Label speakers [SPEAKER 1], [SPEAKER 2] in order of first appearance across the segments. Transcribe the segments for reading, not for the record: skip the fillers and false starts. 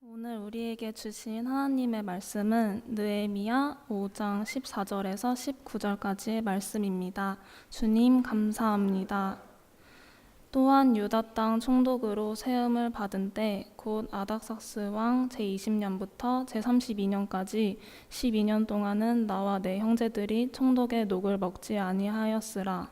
[SPEAKER 1] 오늘 우리에게 주신 하나님의 말씀은 느헤미야 5장 14절에서 19절까지의 말씀입니다. 주님 감사합니다. 또한 유다 땅 총독으로 세움을 받은 때 곧 아닥삭스 왕 제20년부터 제32년까지 12년 동안은 나와 내 형제들이 총독의 녹을 먹지 아니하였으라.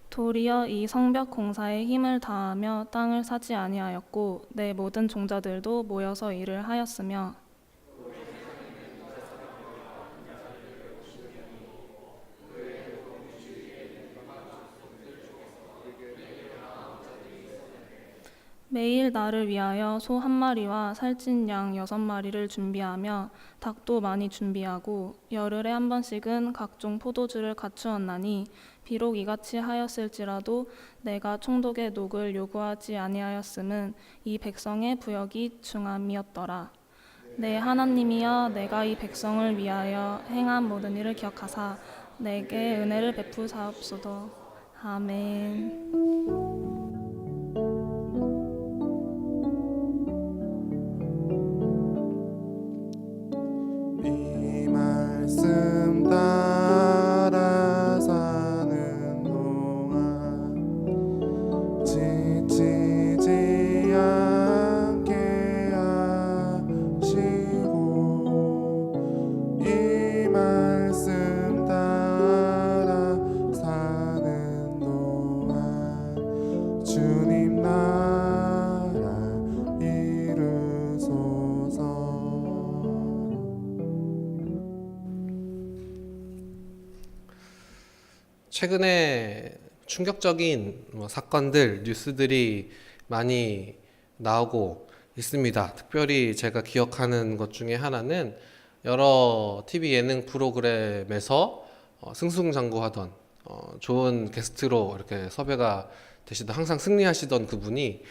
[SPEAKER 1] 도리어 이 성벽 공사에 힘을 다하며 땅을 사지 아니하였고 내 모든 종자들도 모여서 일을 하였으며 매일 나를 위하여 소 한 마리와 살찐 양 6마리를 준비하며 닭도 많이 준비하고 열흘에 한 번씩은 각종 포도주를 갖추었나니 비록 이같이 하였을지라도 내가 총독의 녹을 요구하지 아니하였음은 이 백성의 부역이 중함이었더라. 내 하나님이여, 내가 이 백성을 위하여 행한 모든 일을 기억하사 내게 은혜를 베푸사옵소서. 아멘.
[SPEAKER 2] 이 말씀 따라 사는 동안 지치지 않게 하시고 이 말씀 따라 사는 동안 주님 나라 이루소서.
[SPEAKER 3] 최근에 충격적인 사건들, 뉴스들이 많이 나오고 있습니다. 특별히 제가 기억하는 것 중에 하나는 여러 TV 예능 프로그램에서 승승장구하던 좋은 게스트로 이렇게 섭외가 되시던, 항상 승리하시던 그분이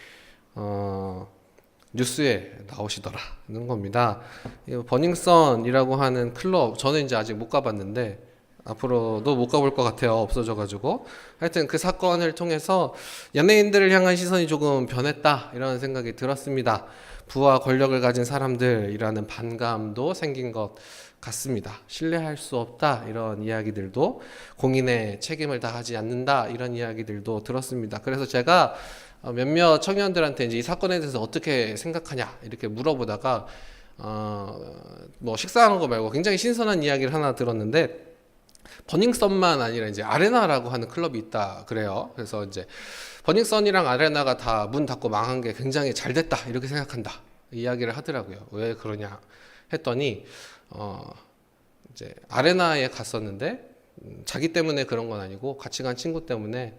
[SPEAKER 3] 뉴스에 나오시더라는 겁니다. 버닝썬이라고 하는 클럽, 저는 이제 아직 못 가봤는데 앞으로도 못 가볼 것 같아요. 없어져가지고. 하여튼 그 사건을 통해서 연예인들을 향한 시선이 조금 변했다, 이런 생각이 들었습니다. 부와 권력을 가진 사람들이라는 반감도 생긴 것 같습니다. 신뢰할 수 없다, 이런 이야기들도, 공인의 책임을 다하지 않는다, 이런 이야기들도 들었습니다. 그래서 제가 몇몇 청년들한테 이제 이 사건에 대해서 어떻게 생각하냐 이렇게 물어보다가 뭐 식사하는 거 말고 굉장히 신선한 이야기를 하나 들었는데, 버닝썬만 아니라 이제 아레나라고 하는 클럽이 있다 그래요. 그래서 이제 버닝썬이랑 아레나가 다 문 닫고 망한 게 굉장히 잘 됐다, 이렇게 생각한다, 이야기를 하더라고요. 왜 그러냐 했더니 이제 아레나에 갔었는데 자기 때문에 그런 건 아니고 같이 간 친구 때문에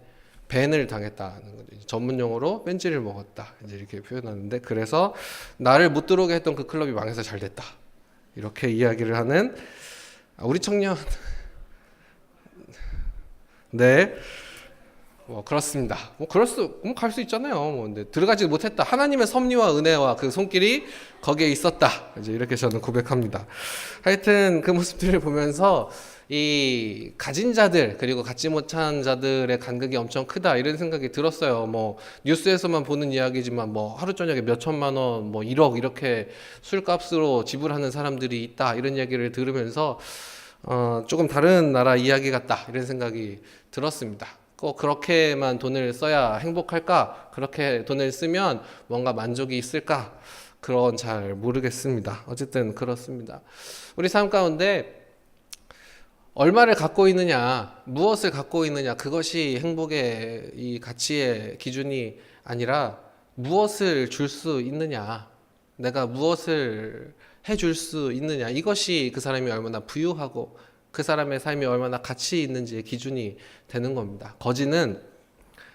[SPEAKER 3] 밴을 당했다는 거죠. 전문 용어로 벤지를 먹었다, 이제 이렇게 표현하는데, 그래서 나를 못 들어오게 했던 그 클럽이 망해서 잘 됐다, 이렇게 이야기를 하는 우리 청년. 네, 뭐 그렇습니다. 뭐 갈 수 있잖아요. 뭐 근데 들어가지 못했다. 하나님의 섭리와 은혜와 그 손길이 거기에 있었다, 이제 이렇게 저는 고백합니다. 하여튼 그 모습들을 보면서 이 가진 자들 그리고 갖지 못한 자들의 간극이 엄청 크다, 이런 생각이 들었어요. 뭐 뉴스에서만 보는 이야기지만 뭐 하루 저녁에 몇 천만 원, 뭐 1억 이렇게 술값으로 지불하는 사람들이 있다, 이런 이야기를 들으면서 조금 다른 나라 이야기 같다, 이런 생각이 들었습니다. 꼭 그렇게만 돈을 써야 행복할까? 그렇게 돈을 쓰면 뭔가 만족이 있을까? 그건 잘 모르겠습니다. 어쨌든 그렇습니다. 우리 삶 가운데 얼마를 갖고 있느냐, 무엇을 갖고 있느냐, 그것이 행복의 이 가치의 기준이 아니라 무엇을 줄 수 있느냐, 내가 무엇을 해줄 수 있느냐, 이것이 그 사람이 얼마나 부유하고 그 사람의 삶이 얼마나 가치 있는지의 기준이 되는 겁니다. 거지는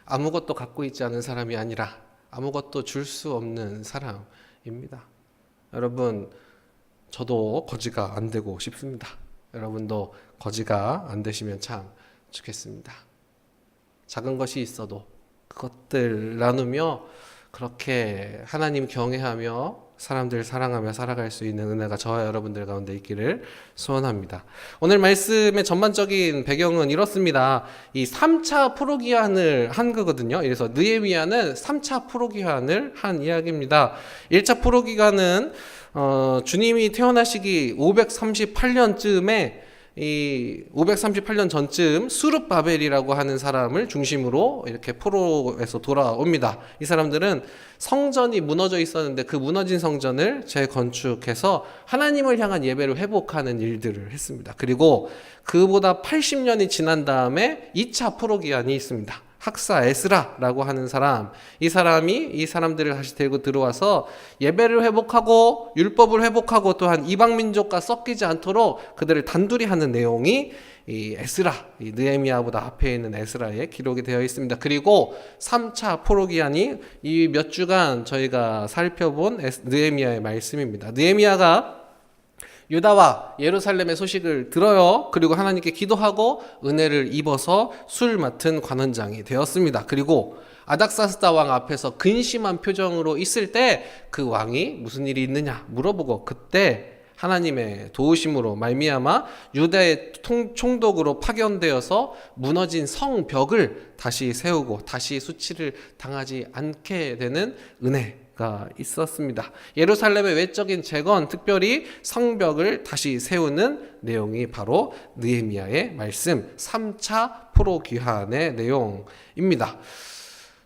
[SPEAKER 3] 아무것도 갖고 있지 않은 사람이 아니라 아무것도 줄 수 없는 사람입니다. 여러분, 저도 거지가 안 되고 싶습니다. 여러분도 거지가 안 되시면 참 좋겠습니다. 작은 것이 있어도 그것들 나누며 그렇게 하나님 경외하며 사람들 사랑하며 살아갈 수 있는 은혜가 저와 여러분들 가운데 있기를 소원합니다. 오늘 말씀의 전반적인 배경은 이렇습니다. 이 3차 포로기한을 한 거거든요. 그래서 느헤미야는 3차 포로기한을 한 이야기입니다. 1차 포로기간은 주님이 태어나시기 538년쯤에 이 538년 전쯤 수룹바벨이라고 하는 사람을 중심으로 이렇게 포로에서 돌아옵니다. 이 사람들은 성전이 무너져 있었는데 그 무너진 성전을 재건축해서 하나님을 향한 예배를 회복하는 일들을 했습니다. 그리고 그보다 80년이 지난 다음에 2차 포로기한이 있습니다. 학사 에스라라고 하는 사람, 이 사람이 이 사람들을 다시 데리고 들어와서 예배를 회복하고 율법을 회복하고 또한 이방 민족과 섞이지 않도록 그들을 단둘이 하는 내용이 이 에스라, 이 느헤미야보다 앞에 있는 에스라에 기록이 되어 있습니다. 그리고 3차 포로기한이 이 몇 주간 저희가 살펴본 느헤미야의 말씀입니다. 느헤미야가 유다와 예루살렘의 소식을 들어요. 그리고 하나님께 기도하고 은혜를 입어서 술 맡은 관원장이 되었습니다. 그리고 아닥사스다 왕 앞에서 근심한 표정으로 있을 때 그 왕이 무슨 일이 있느냐 물어보고 그때 하나님의 도우심으로 말미암아 유다의 총독으로 파견되어서 무너진 성벽을 다시 세우고 다시 수치를 당하지 않게 되는 은혜가 있었습니다. 예루살렘의 외적인 재건, 특별히 성벽을 다시 세우는 내용이 바로 느헤미야의 말씀 3차 포로귀환의 내용입니다.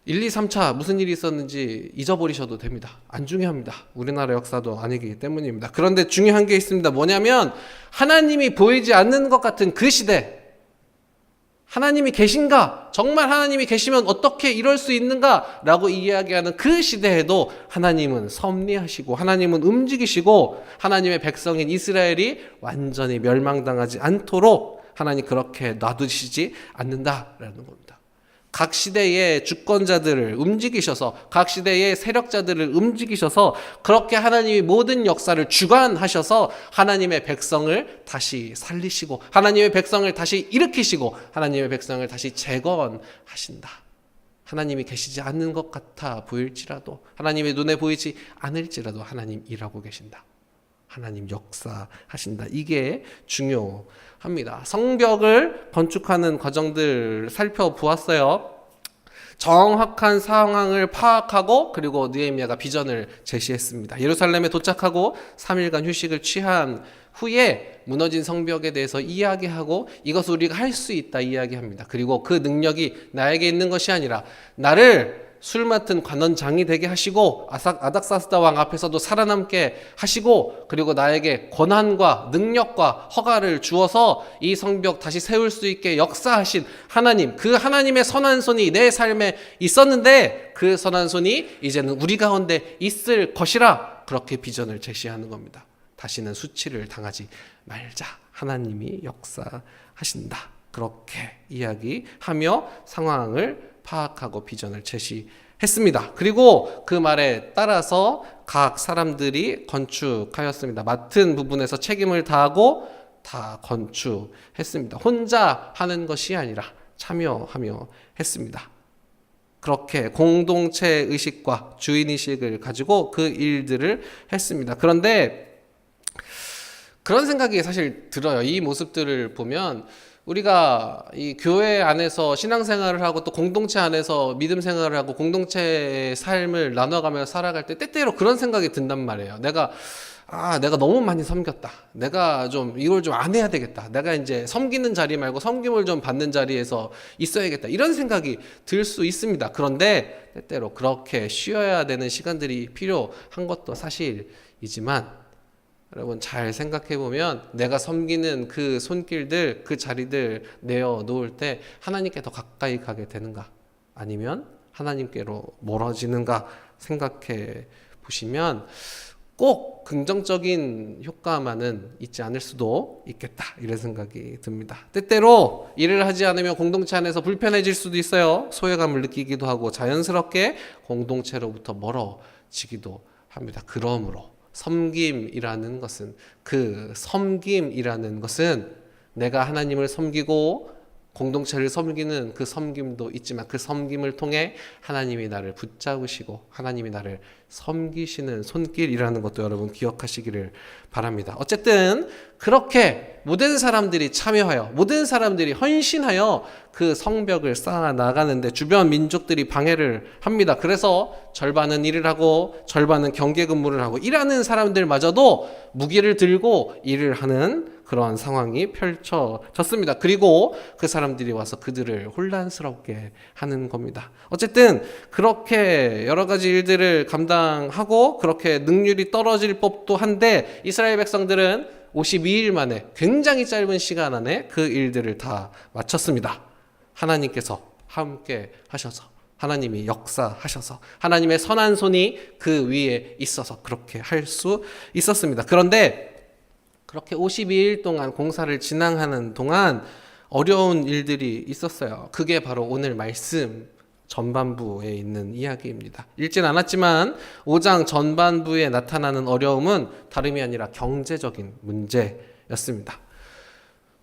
[SPEAKER 3] 1, 2, 3차 무슨 일이 있었는지 잊어버리셔도 됩니다. 안 중요합니다. 우리나라 역사도 아니기 때문입니다. 그런데 중요한 게 있습니다. 뭐냐면 하나님이 보이지 않는 것 같은 그 시대, 하나님이 계신가? 정말 하나님이 계시면 어떻게 이럴 수 있는가? 라고 이야기하는 그 시대에도 하나님은 섭리하시고 하나님은 움직이시고 하나님의 백성인 이스라엘이 완전히 멸망당하지 않도록 하나님 그렇게 놔두시지 않는다라는 겁니다. 각 시대의 주권자들을 움직이셔서 각 시대의 세력자들을 움직이셔서 그렇게 하나님이 모든 역사를 주관하셔서 하나님의 백성을 다시 살리시고 하나님의 백성을 다시 일으키시고 하나님의 백성을 다시 재건하신다. 하나님이 계시지 않는 것 같아 보일지라도 하나님의 눈에 보이지 않을지라도 하나님 일하고 계신다. 하나님 역사하신다. 이게 중요합니다. 성벽을 건축하는 과정들 살펴보았어요. 정확한 상황을 파악하고 그리고 느헤미야가 비전을 제시했습니다. 예루살렘에 도착하고 3일간 휴식을 취한 후에 무너진 성벽에 대해서 이야기하고 이것을 우리가 할 수 있다 이야기합니다. 그리고 그 능력이 나에게 있는 것이 아니라 나를 술 맡은 관원장이 되게 하시고 아닥사스다 왕 앞에서도 살아남게 하시고 그리고 나에게 권한과 능력과 허가를 주어서 이 성벽 다시 세울 수 있게 역사하신 하나님, 그 하나님의 선한 손이 내 삶에 있었는데 그 선한 손이 이제는 우리 가운데 있을 것이라 그렇게 비전을 제시하는 겁니다. 다시는 수치를 당하지 말자. 하나님이 역사하신다. 그렇게 이야기하며 상황을 파악하고 비전을 제시했습니다. 그리고 그 말에 따라서 각 사람들이 건축하였습니다. 맡은 부분에서 책임을 다하고 다 건축했습니다. 혼자 하는 것이 아니라 참여하며 했습니다. 그렇게 공동체 의식과 주인의식을 가지고 그 일들을 했습니다. 그런데 그런 생각이 사실 들어요. 이 모습들을 보면 우리가 이 교회 안에서 신앙생활을 하고 또 공동체 안에서 믿음 생활을 하고 공동체의 삶을 나눠가며 살아갈 때 때때로 그런 생각이 든단 말이에요. 내가 너무 많이 섬겼다. 내가 좀 이걸 좀 안 해야 되겠다. 내가 이제 섬기는 자리 말고 섬김을 좀 받는 자리에서 있어야겠다. 이런 생각이 들 수 있습니다. 그런데 때때로 그렇게 쉬어야 되는 시간들이 필요한 것도 사실이지만 여러분 잘 생각해 보면 내가 섬기는 그 손길들, 그 자리들 내어놓을 때 하나님께 더 가까이 가게 되는가? 아니면 하나님께로 멀어지는가? 생각해 보시면 꼭 긍정적인 효과만은 있지 않을 수도 있겠다. 이런 생각이 듭니다. 때때로 일을 하지 않으면 공동체 안에서 불편해질 수도 있어요. 소외감을 느끼기도 하고 자연스럽게 공동체로부터 멀어지기도 합니다. 그러므로 섬김이라는 것은 내가 하나님을 섬기고 공동체를 섬기는 그 섬김도 있지만 그 섬김을 통해 하나님이 나를 붙잡으시고 하나님이 나를 섬기시는 손길이라는 것도 여러분 기억하시기를 바랍니다. 어쨌든 그렇게 모든 사람들이 참여하여 모든 사람들이 헌신하여 그 성벽을 쌓아 나가는데 주변 민족들이 방해를 합니다. 그래서 절반은 일을 하고 절반은 경계 근무를 하고 일하는 사람들마저도 무기를 들고 일을 하는 그런 상황이 펼쳐졌습니다. 그리고 그 사람들이 와서 그들을 혼란스럽게 하는 겁니다. 어쨌든 그렇게 여러 가지 일들을 감당하고 그렇게 능률이 떨어질 법도 한데 이스라엘 백성들은 52일 만에 굉장히 짧은 시간 안에 그 일들을 다 마쳤습니다. 하나님께서 함께 하셔서 하나님이 역사하셔서 하나님의 선한 손이 그 위에 있어서 그렇게 할 수 있었습니다. 그런데 그렇게 52일 동안 공사를 진행하는 동안 어려운 일들이 있었어요. 그게 바로 오늘 말씀 전반부에 있는 이야기입니다. 읽진 않았지만 5장 전반부에 나타나는 어려움은 다름이 아니라 경제적인 문제였습니다.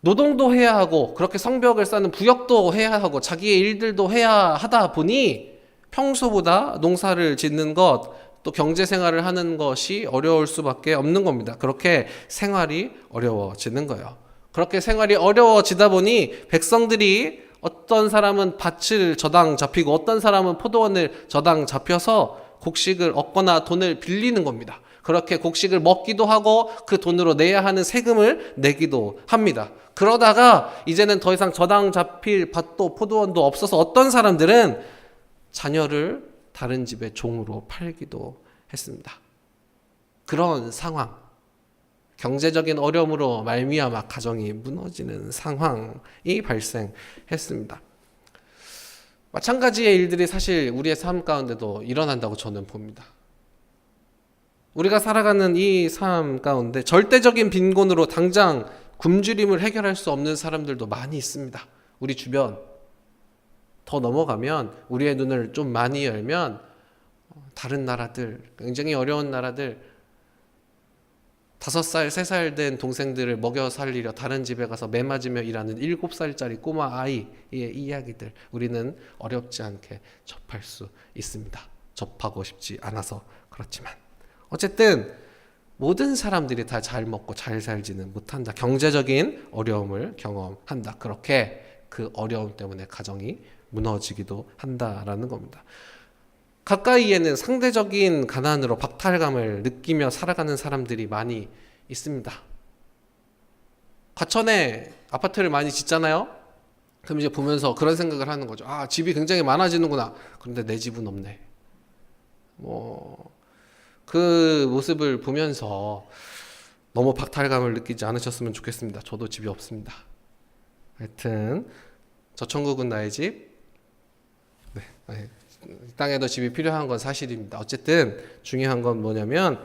[SPEAKER 3] 노동도 해야 하고 그렇게 성벽을 쌓는 부역도 해야 하고 자기의 일들도 해야 하다 보니 평소보다 농사를 짓는 것 또 경제생활을 하는 것이 어려울 수밖에 없는 겁니다. 그렇게 생활이 어려워지는 거예요. 그렇게 생활이 어려워지다 보니 백성들이 어떤 사람은 밭을 저당 잡히고 어떤 사람은 포도원을 저당 잡혀서 곡식을 얻거나 돈을 빌리는 겁니다. 그렇게 곡식을 먹기도 하고 그 돈으로 내야 하는 세금을 내기도 합니다. 그러다가 이제는 더 이상 저당 잡힐 밭도 포도원도 없어서 어떤 사람들은 자녀를 다른 집의 종으로 팔기도 했습니다. 그런 상황, 경제적인 어려움으로 말미암아 가정이 무너지는 상황이 발생했습니다. 마찬가지의 일들이 사실 우리의 삶 가운데도 일어난다고 저는 봅니다. 우리가 살아가는 이 삶 가운데 절대적인 빈곤으로 당장 굶주림을 해결할 수 없는 사람들도 많이 있습니다. 우리 주변 더 넘어가면 우리의 눈을 좀 많이 열면 다른 나라들, 굉장히 어려운 나라들 5살, 3살 된 동생들을 먹여 살리려 다른 집에 가서 매 맞으며 일하는 7살짜리 꼬마 아이의 이야기들 우리는 어렵지 않게 접할 수 있습니다. 접하고 싶지 않아서 그렇지만 어쨌든 모든 사람들이 다 잘 먹고 잘 살지는 못한다. 경제적인 어려움을 경험한다. 그렇게 그 어려움 때문에 가정이 무너지기도 한다라는 겁니다. 가까이에는 상대적인 가난으로 박탈감을 느끼며 살아가는 사람들이 많이 있습니다. 과천에 아파트를 많이 짓잖아요. 그럼 이제 보면서 그런 생각을 하는 거죠. 아, 집이 굉장히 많아지는구나. 그런데 내 집은 없네. 그 모습을 보면서 너무 박탈감을 느끼지 않으셨으면 좋겠습니다. 저도 집이 없습니다. 하여튼 저 천국은 나의 집. 네. 땅에도 집이 필요한 건 사실입니다. 어쨌든 중요한 건 뭐냐면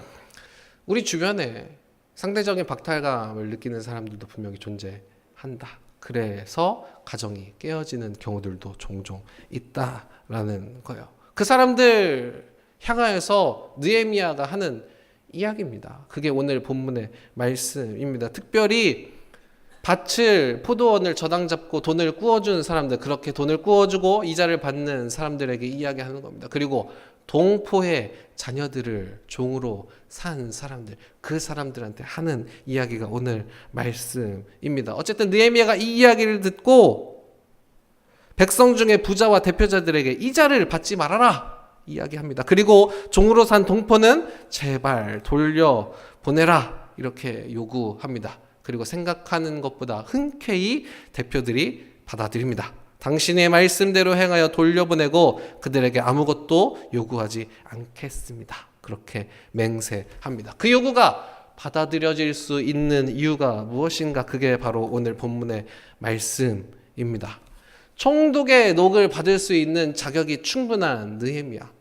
[SPEAKER 3] 우리 주변에 상대적인 박탈감을 느끼는 사람들도 분명히 존재한다. 그래서 가정이 깨어지는 경우들도 종종 있다라는 거예요. 그 사람들 향하여서 느헤미야가 하는 이야기입니다. 그게 오늘 본문의 말씀입니다. 특별히 밭을 포도원을 저당 잡고 돈을 꾸어주는 사람들, 그렇게 돈을 꾸어주고 이자를 받는 사람들에게 이야기하는 겁니다. 그리고 동포의 자녀들을 종으로 산 사람들, 그 사람들한테 하는 이야기가 오늘 말씀입니다. 어쨌든 느헤미야가 이 이야기를 듣고 백성 중에 부자와 대표자들에게 이자를 받지 말아라 이야기합니다. 그리고 종으로 산 동포는 제발 돌려 보내라 이렇게 요구합니다. 그리고 생각하는 것보다 흔쾌히 대표들이 받아들입니다. 당신의 말씀대로 행하여 돌려보내고 그들에게 아무것도 요구하지 않겠습니다. 그렇게 맹세합니다. 그 요구가 받아들여질 수 있는 이유가 무엇인가? 그게 바로 오늘 본문의 말씀입니다. 총독의 녹을 받을 수 있는 자격이 충분한 느헤미야.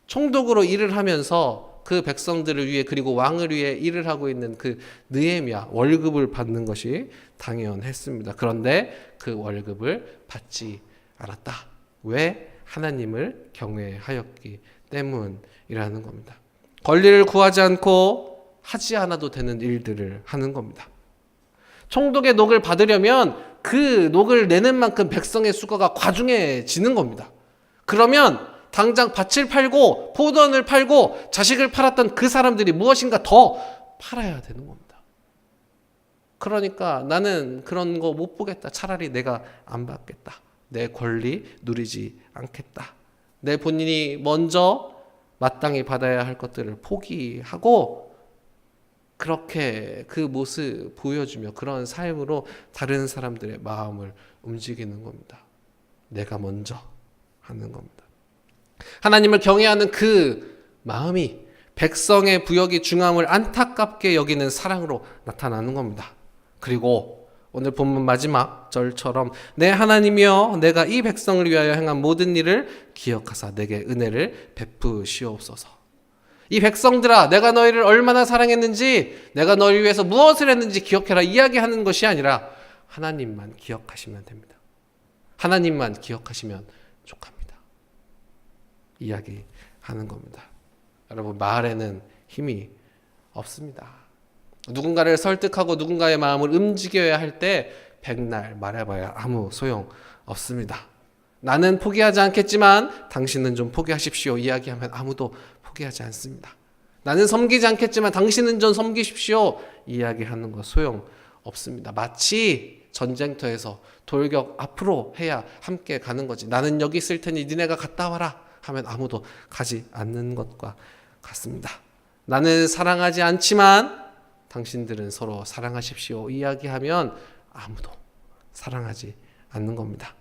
[SPEAKER 3] 총독으로 일을 하면서 그 백성들을 위해 그리고 왕을 위해 일을 하고 있는 그 느헤미야 월급을 받는 것이 당연했습니다. 그런데 그 월급을 받지 않았다. 왜? 하나님을 경외하였기 때문이라는 겁니다. 권리를 구하지 않고 하지 않아도 되는 일들을 하는 겁니다. 총독의 녹을 받으려면 그 녹을 내는 만큼 백성의 수고가 과중해지는 겁니다. 그러면 당장 밭을 팔고 포도원을 팔고 자식을 팔았던 그 사람들이 무엇인가 더 팔아야 되는 겁니다. 그러니까 나는 그런 거 못 보겠다. 차라리 내가 안 받겠다. 내 권리 누리지 않겠다. 내 본인이 먼저 마땅히 받아야 할 것들을 포기하고 그렇게 그 모습 보여주며 그런 삶으로 다른 사람들의 마음을 움직이는 겁니다. 내가 먼저 하는 겁니다. 하나님을 경외하는 그 마음이 백성의 부역이 중함을 안타깝게 여기는 사랑으로 나타나는 겁니다. 그리고 오늘 본문 마지막 절처럼 내 하나님이여 내가 이 백성을 위하여 행한 모든 일을 기억하사 내게 은혜를 베푸시옵소서. 이 백성들아 내가 너희를 얼마나 사랑했는지 내가 너희를 위해서 무엇을 했는지 기억해라 이야기하는 것이 아니라 하나님만 기억하시면 됩니다. 하나님만 기억하시면 족합니다. 이야기하는 겁니다. 여러분 말에는 힘이 없습니다. 누군가를 설득하고 누군가의 마음을 움직여야 할 때 백날 말해봐야 아무 소용 없습니다. 나는 포기하지 않겠지만 당신은 좀 포기하십시오 이야기하면 아무도 포기하지 않습니다. 나는 섬기지 않겠지만 당신은 좀 섬기십시오 이야기하는 거 소용 없습니다. 마치 전쟁터에서 돌격 앞으로 해야 함께 가는 거지. 나는 여기 있을 테니 니네가 갔다 와라 하면 아무도 가지 않는 것과 같습니다. 나는 사랑하지 않지만 당신들은 서로 사랑하십시오 이야기하면 아무도 사랑하지 않는 겁니다.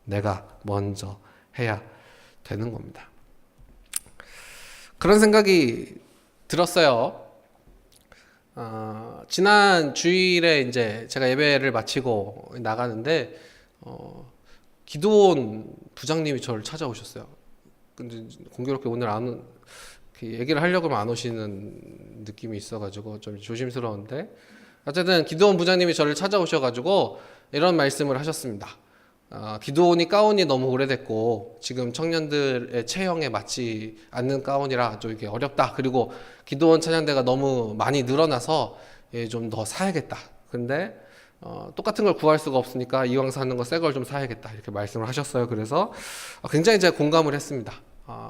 [SPEAKER 3] 내가 먼저 해야 되는 겁니다. 그런 생각이 들었어요. 지난 주일에 이제 제가 예배를 마치고 나가는데 기도원 부장님이 저를 찾아오셨어요. 근데 공교롭게 오늘 얘기를 하려고 하면 안 오시는 느낌이 있어가지고 좀 조심스러운데 어쨌든 기도원 부장님이 저를 찾아오셔가지고 이런 말씀을 하셨습니다. 기도원이 가운이 너무 오래됐고 지금 청년들의 체형에 맞지 않는 가운이라 좀 이게 어렵다. 그리고 기도원 찬양대가 너무 많이 늘어나서 좀 더 사야겠다. 근데 똑같은 걸 구할 수가 없으니까 이왕 사는 거 새 걸 좀 사야겠다 이렇게 말씀을 하셨어요. 그래서 굉장히 제가 공감을 했습니다.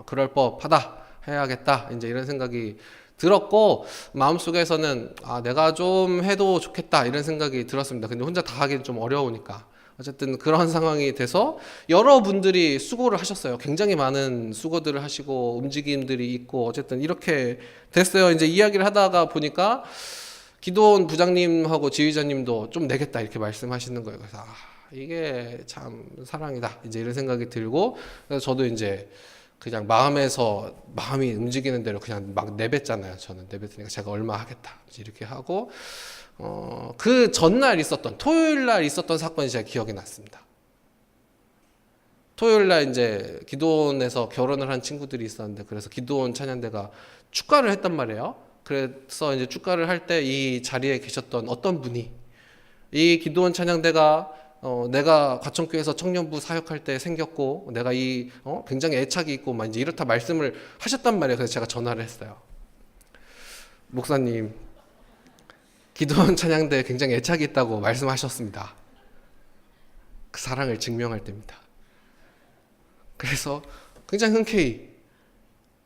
[SPEAKER 3] 그럴 법하다. 해야겠다 이제 이런 생각이 들었고 마음속에서는 내가 좀 해도 좋겠다 이런 생각이 들었습니다. 근데 혼자 다 하기는 좀 어려우니까 어쨌든 그런 상황이 돼서 여러분들이 수고를 하셨어요. 굉장히 많은 수고들을 하시고 움직임들이 있고 어쨌든 이렇게 됐어요. 이제 이야기를 하다가 보니까 기도원 부장님하고 지휘자님도 좀 내겠다 이렇게 말씀하시는 거예요. 그래서 이게 참 사랑이다 이제 이런 생각이 들고 그래서 저도 이제 그냥 마음이 움직이는 대로 그냥 막 내뱉잖아요. 저는 내뱉으니까 제가 얼마 하겠다 이렇게 하고 그 전날 있었던 토요일 날 있었던 사건이 제가 기억이 났습니다. 토요일 날 이제 기도원에서 결혼을 한 친구들이 있었는데 그래서 기도원 찬양대가 축가를 했단 말이에요. 그래서 이제 축가를 할 때 이 자리에 계셨던 어떤 분이 이 기도원 찬양대가 내가 과천교회에서 청년부 사역할 때 생겼고 내가 굉장히 애착이 있고 막 이제 이렇다 말씀을 하셨단 말이에요. 그래서 제가 전화를 했어요. 목사님, 기도원 찬양대에 굉장히 애착이 있다고 말씀하셨습니다. 그 사랑을 증명할 때입니다. 그래서 굉장히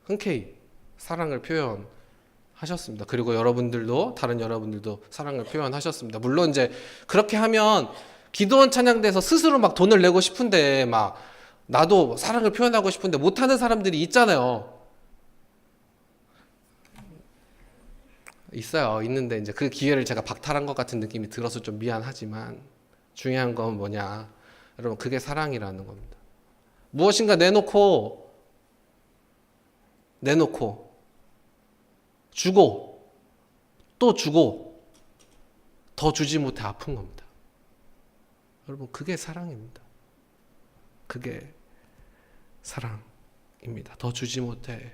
[SPEAKER 3] 흔쾌히 사랑을 표현하셨습니다. 그리고 다른 여러분들도 사랑을 표현하셨습니다. 물론 이제 그렇게 하면 기도원 찬양대에서 스스로 막 돈을 내고 싶은데 막 나도 사랑을 표현하고 싶은데 못하는 사람들이 있잖아요. 있는데 이제 그 기회를 제가 박탈한 것 같은 느낌이 들어서 좀 미안하지만 중요한 건 뭐냐 여러분 그게 사랑이라는 겁니다. 무엇인가 내놓고 주고 또 주고 더 주지 못해 아픈 겁니다. 여러분 그게 사랑입니다. 그게 사랑입니다. 더 주지 못해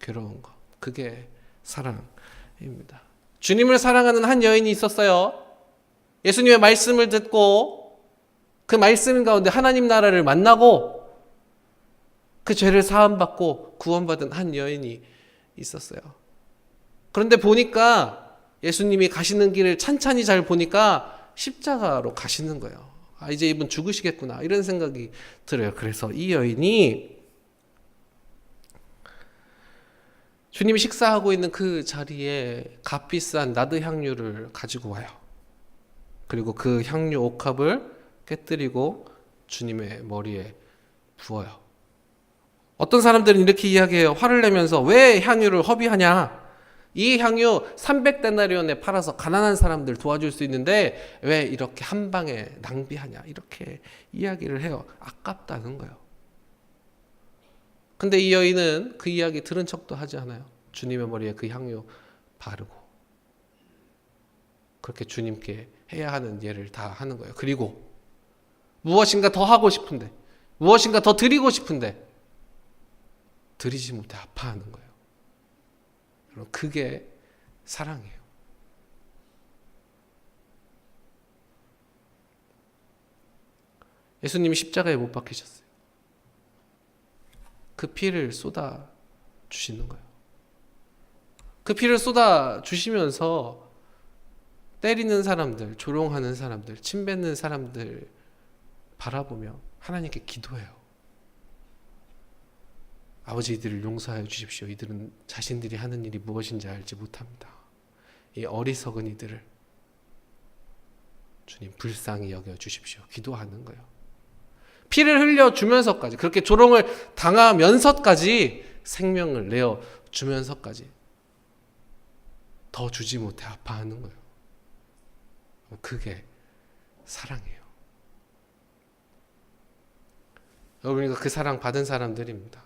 [SPEAKER 3] 괴로운 것 그게 사랑입니다. 주님을 사랑하는 한 여인이 있었어요. 예수님의 말씀을 듣고 그 말씀 가운데 하나님 나라를 만나고 그 죄를 사함받고 구원받은 한 여인이 있었어요. 그런데 보니까 예수님이 가시는 길을 찬찬히 잘 보니까 십자가로 가시는 거예요. 이제 이분 죽으시겠구나 이런 생각이 들어요. 그래서 이 여인이 주님이 식사하고 있는 그 자리에 값비싼 나드 향유를 가지고 와요. 그리고 그 향유 옥합을 깨뜨리고 주님의 머리에 부어요. 어떤 사람들은 이렇게 이야기해요. 화를 내면서 왜 향유를 허비하냐? 이 향유 300데나리온에 팔아서 가난한 사람들 도와줄 수 있는데 왜 이렇게 한 방에 낭비하냐? 이렇게 이야기를 해요. 아깝다는 거예요. 근데 이 여인은 그 이야기 들은 척도 하지 않아요. 주님의 머리에 그 향유 바르고 그렇게 주님께 해야 하는 예를 다 하는 거예요. 그리고 무엇인가 더 하고 싶은데, 무엇인가 더 드리고 싶은데 드리지 못해 아파하는 거예요. 여러분, 그게 사랑이에요. 예수님이 십자가에 못 박히셨어요. 그 피를 쏟아 주시는 거예요. 그 피를 쏟아 주시면서 때리는 사람들, 조롱하는 사람들, 침뱉는 사람들 바라보며 하나님께 기도해요. 아버지, 이들을 용서하여 주십시오. 이들은 자신들이 하는 일이 무엇인지 알지 못합니다. 이 어리석은 이들을 주님 불쌍히 여겨 주십시오. 기도하는 거예요. 피를 흘려 주면서까지, 그렇게 조롱을 당하면서까지, 생명을 내어 주면서까지 더 주지 못해 아파하는 거예요. 그게 사랑이에요. 여러분, 그 사랑 받은 사람들입니다.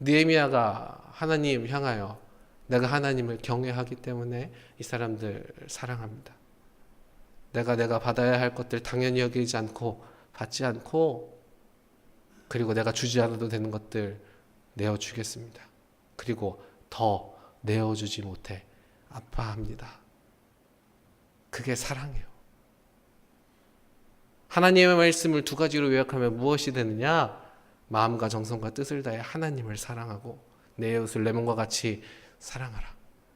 [SPEAKER 3] 느헤미야가 하나님 향하여 내가 하나님을 경외하기 때문에 이 사람들 사랑합니다. 내가 받아야 할 것들 당연히 여기지 않고 받지 않고, 그리고 내가 주지 않아도 되는 것들 내어주겠습니다. 그리고 더 내어주지 못해 아파합니다. 그게 사랑이에요. 하나님의 말씀을 두 가지로 요약하면 무엇이 되느냐? 마음과 정성과 뜻을 다해 하나님을 사랑하고 내 이웃을 내 몸과 같이 사랑하라.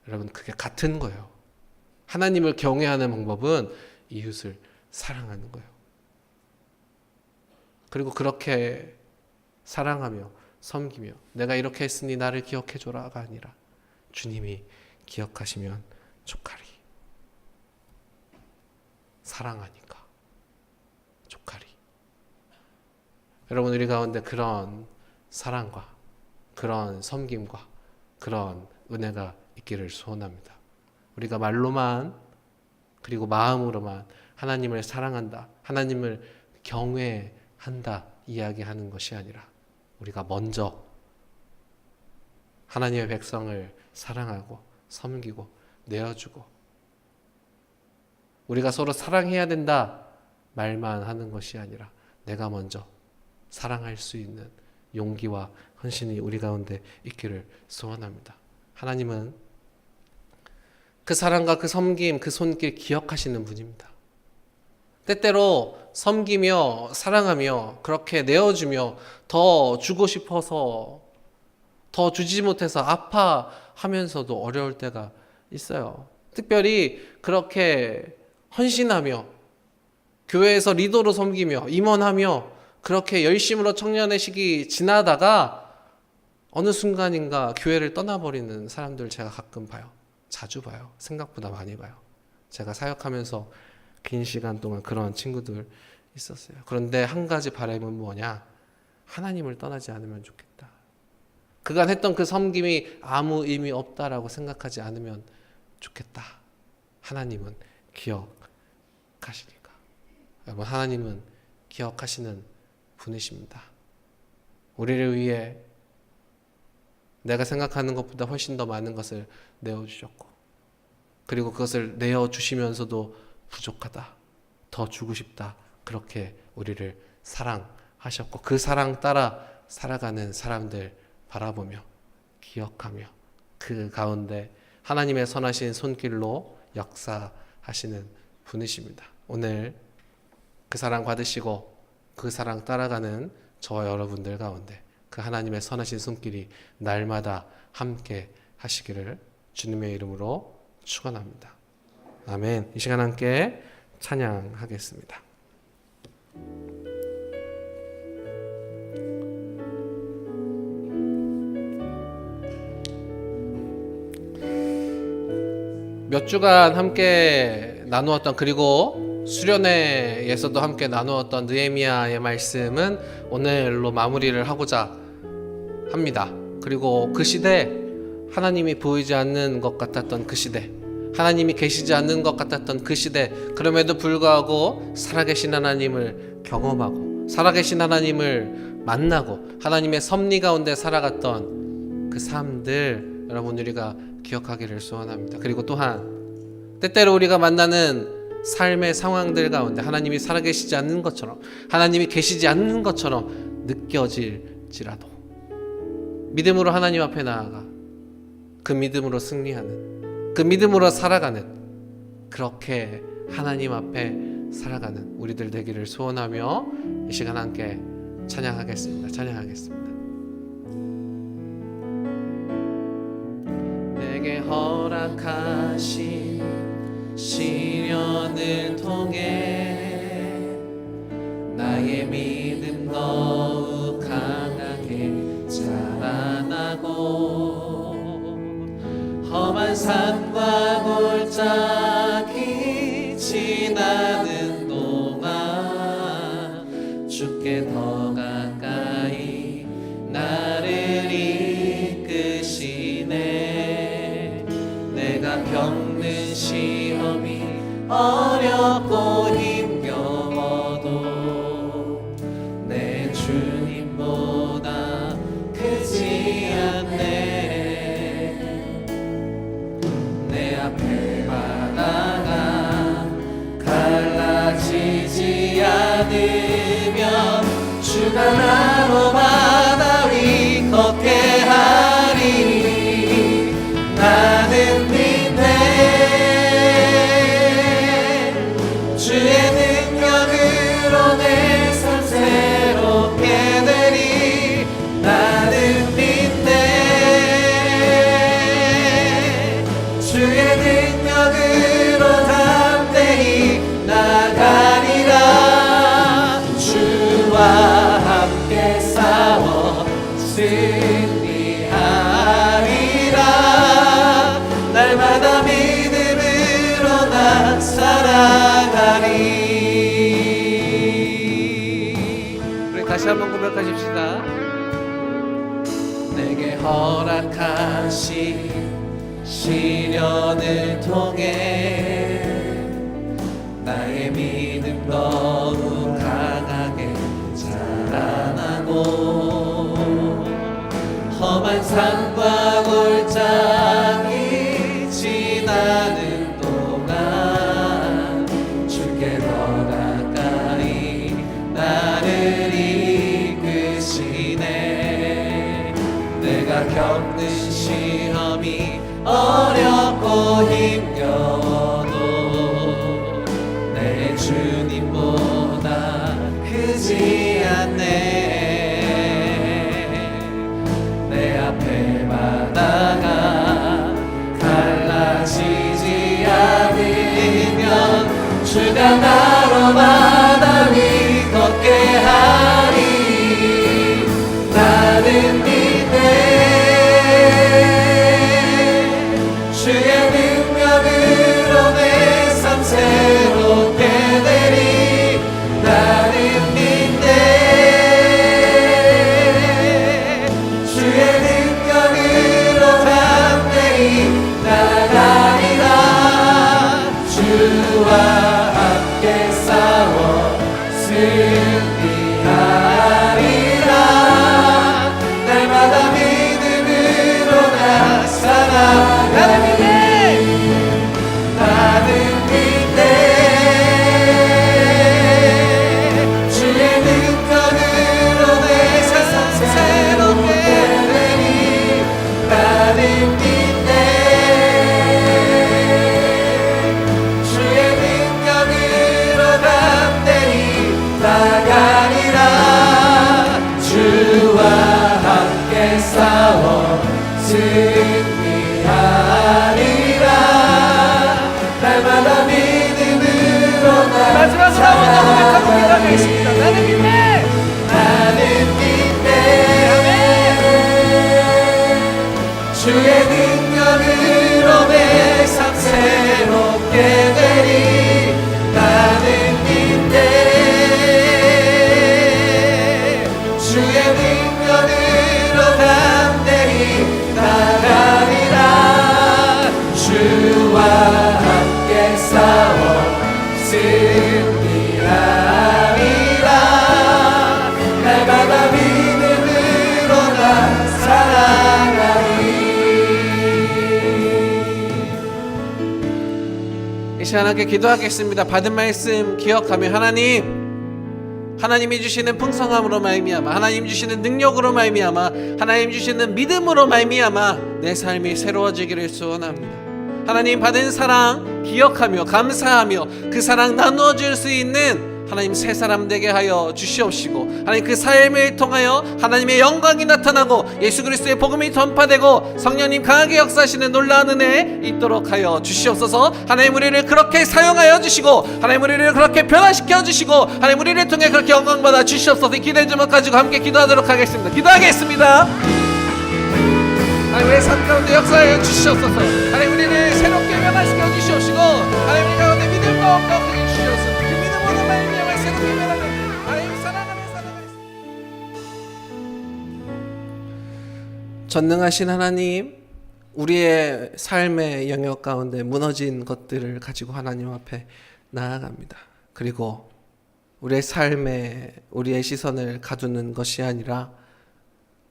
[SPEAKER 3] 여러분, 그게 같은 거예요. 하나님을 경외하는 방법은 이웃을 사랑하는 거예요. 그리고 그렇게 사랑하며 섬기며 내가 이렇게 했으니 나를 기억해줘라가 아니라 주님이 기억하시면 족하리. 사랑하니까 족하리. 여러분, 우리 가운데 그런 사랑과 그런 섬김과 그런 은혜가 있기를 소원합니다. 우리가 말로만 그리고 마음으로만 하나님을 사랑한다, 하나님을 경외한다 이야기하는 것이 아니라 우리가 먼저 하나님의 백성을 사랑하고 섬기고 내어주고, 우리가 서로 사랑해야 된다 말만 하는 것이 아니라 내가 먼저 사랑할 수 있는 용기와 헌신이 우리 가운데 있기를 소원합니다. 하나님은 그 사랑과 그 섬김, 그 손길 기억하시는 분입니다. 때때로 섬기며 사랑하며 그렇게 내어주며 더 주고 싶어서 더 주지 못해서 아파하면서도 어려울 때가 있어요. 특별히 그렇게 헌신하며 교회에서 리더로 섬기며 임원하며 그렇게 열심으로 청년의 시기 지나다가 어느 순간인가 교회를 떠나버리는 사람들 제가 가끔 봐요. 자주 봐요. 생각보다 많이 봐요. 제가 사역하면서 긴 시간 동안 그런 친구들 있었어요. 그런데 한 가지 바람은 뭐냐? 하나님을 떠나지 않으면 좋겠다. 그간 했던 그 섬김이 아무 의미 없다라고 생각하지 않으면 좋겠다. 하나님은 기억하시니까. 여러분, 하나님은 기억하시는 분이십니다. 우리를 위해 내가 생각하는 것보다 훨씬 더 많은 것을 내어주셨고, 그리고 그것을 내어주시면서도 부족하다, 더 주고 싶다, 그렇게 우리를 사랑하셨고 그 사랑 따라 살아가는 사람들 바라보며 기억하며 그 가운데 하나님의 선하신 손길로 역사하시는 분이십니다. 오늘 그 사랑 받으시고 그 사랑 따라가는 저와 여러분들 가운데 그 하나님의 선하신 손길이 날마다 함께 하시기를 주님의 이름으로 축원합니다. 아멘. 이 시간 함께 찬양하겠습니다. 몇 주간 함께 나누었던, 그리고 수련회에서도 함께 나누었던 느헤미야의 말씀은 오늘로 마무리를 하고자 합니다. 그리고 그 시대, 하나님이 보이지 않는 것 같았던 그 시대, 하나님이 계시지 않는 것 같았던 그 시대, 그럼에도 불구하고 살아계신 하나님을 경험하고 살아계신 하나님을 만나고 하나님의 섭리 가운데 살아갔던 그 삶들, 여러분 우리가 기억하기를 소원합니다. 그리고 또한 때때로 우리가 만나는 삶의 상황들 가운데 하나님이 살아계시지 않는 것처럼, 하나님이 계시지 않는 것처럼 느껴질지라도 믿음으로 하나님 앞에 나아가 그 믿음으로 승리하는, 그 믿음으로 살아가는, 그렇게 하나님 앞에 살아가는 우리들 되기를 소원하며 이 시간 함께 찬양하겠습니다. 찬양하겠습니다. 내게 허락하신 시련을 통해 나의 믿음 더욱 강하게 자라나고 험한 산과 골짜기 지나는 동안 주께 더 가까이 나를 이끄시네. 내가 겪는 시험이 어렵고 힘겨워도 내 주님보다 크지 않네. 내 앞에 바다가 갈라지지 않으면 주가 나로 바다 위 걷게 하리니 나는 믿네. 주의 능력으로 내 삶 새롭게 되리. 나는 믿네. 주의 능력으로 담대히 나가리라. 주와 함께 싸워 승리하리라. 날마다 믿음으로 나 살아가리. 우리 다시 한번 고백하십시다. 내게 허락하신 시련을 통해 나의 믿음 더욱 강하게 자라나고 험한 산과 골짜기 지나는 동안 주께 더 가까이 나를 이끄시네. 내가 겪는 시험이 어렵고 힘겨워도 내 주님보다 크지 않네. 내 앞에 바다가 갈라지지 않으면 주가 나로 바다 위 걷게 하리. 나는 믿네. 주의 능력으로 내 삶 새롭게 되리. 나는 믿네. 주의 능력으로 담대히 나가리라. 주와 함께 싸워 승리하리라. 날마다 믿음으로 나 살아가는 나는 믿네. 주의 능력으로 내 삶 새롭게 되리. 나는 믿네. 주의 능력으로 담대히 나가리라. 주와 함께 싸워 승리하리라. 기도하겠습니다. 나는 믿네. 나는 믿네. 주의 능력으로 내 삶 새롭게 되리. 나는 믿네. 주의 능력으로 담대히 나가리라. 주와 함께 싸워 승리하리라. 날마다 믿음으로 나 살아가리. 이 시간 함께 기도하겠습니다. 받은 말씀 기억하며 하나님이 주시는 풍성함으로 말미암아, 하나님 주시는 능력으로 말미암아, 하나님 주시는 믿음으로 말미암아 내 삶이 새로워지기를 소원합니다. 하나님 받은 사랑 기억하며 감사하며 그 사랑 나누어줄 수 있는 하나님 새 사람 되게 하여 주시옵시고, 하나님 그 삶을 통하여 하나님의 영광이 나타나고 예수 그리스도의 복음이 전파되고 성령님 강하게 역사하시는 놀라운 은혜 있도록 하여 주시옵소서. 하나님 우리를 그렇게 사용하여 주시고, 하나님 우리를 그렇게 변화시켜 주시고, 하나님 우리를 통해 그렇게 영광 받아 주시옵소서. 기도의 제목 가지고 함께 기도하도록 하겠습니다. 기도하겠습니다. 하나님 우리의 삶 가운데 역사하여 주시옵소서. 하나님 우리를 새롭게 변화시켜 주시옵시고, 하나님 우리 가운데 믿음과 엄격하게 주시옵소서. 그 믿음으로 말미암아 새롭게 변화하는 하나님 사랑하는 전능하신 하나님, 우리의 삶의 영역 가운데 무너진 것들을 가지고 하나님 앞에 나아갑니다. 그리고 우리의 삶에 우리의 시선을 가두는 것이 아니라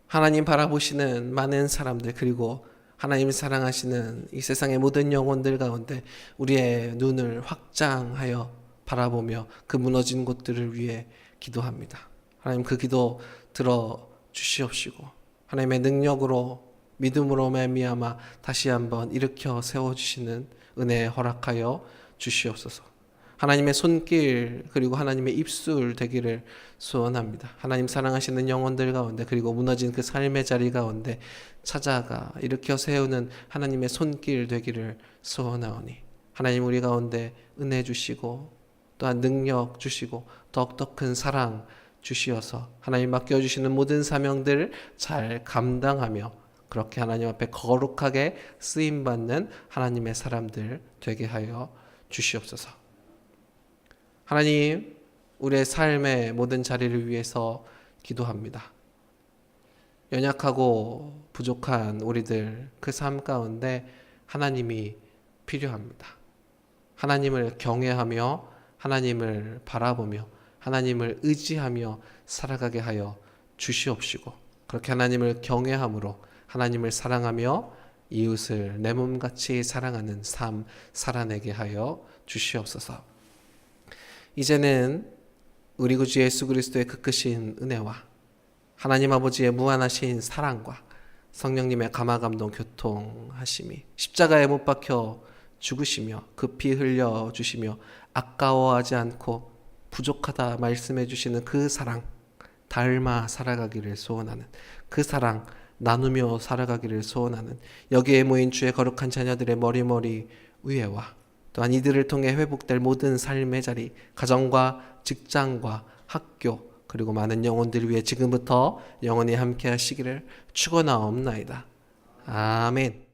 [SPEAKER 3] 하나님 바라보시는 많은 사람들, 그리고 하나님 사랑하시는 이 세상의 모든 영혼들 가운데 우리의 눈을 확장하여 바라보며 그 무너진 곳들을 위해 기도합니다. 하나님 그 기도 들어 주시옵시고, 하나님의 능력으로 믿음으로 말미암아 다시 한번 일으켜 세워주시는 은혜 허락하여 주시옵소서. 하나님의 손길 그리고 하나님의 입술 되기를 소원합니다. 하나님 사랑하시는 영혼들 가운데, 그리고 무너진 그 삶의 자리 가운데 찾아가 일으켜 세우는 하나님의 손길 되기를 소원하오니, 하나님 우리 가운데 은혜 주시고 또한 능력 주시고 더욱더 큰 사랑 주시어서 하나님 맡겨주시는 모든 사명들을 잘 감당하며 그렇게 하나님 앞에 거룩하게 쓰임받는 하나님의 사람들 되게 하여 주시옵소서. 하나님, 우리의 삶의 모든 자리를 위해서 기도합니다. 연약하고 부족한 우리들 그 삶 가운데 하나님이 필요합니다. 하나님을 경외하며 하나님을 바라보며 하나님을 의지하며 살아가게 하여 주시옵시고, 그렇게 하나님을 경외함으로 하나님을 사랑하며 이웃을 내 몸같이 사랑하는 삶 살아내게 하여 주시옵소서. 이제는 우리 구주 예수 그리스도의 그 크신 은혜와 하나님 아버지의 무한하신 사랑과 성령님의 감화감동 교통하심이 십자가에 못 박혀 죽으시며 그 피 흘려 주시며 아까워하지 않고 부족하다 말씀해 주시는 그 사랑 닮아 살아가기를 소원하는, 그 사랑 나누며 살아가기를 소원하는 여기에 모인 주의 거룩한 자녀들의 머리머리 위에와 또한 이들을 통해 회복될 모든 삶의 자리, 가정과 직장과 학교 그리고 많은 영혼들을 위해 지금부터 영원히 함께 하시기를 축원하옵나이다. 아멘.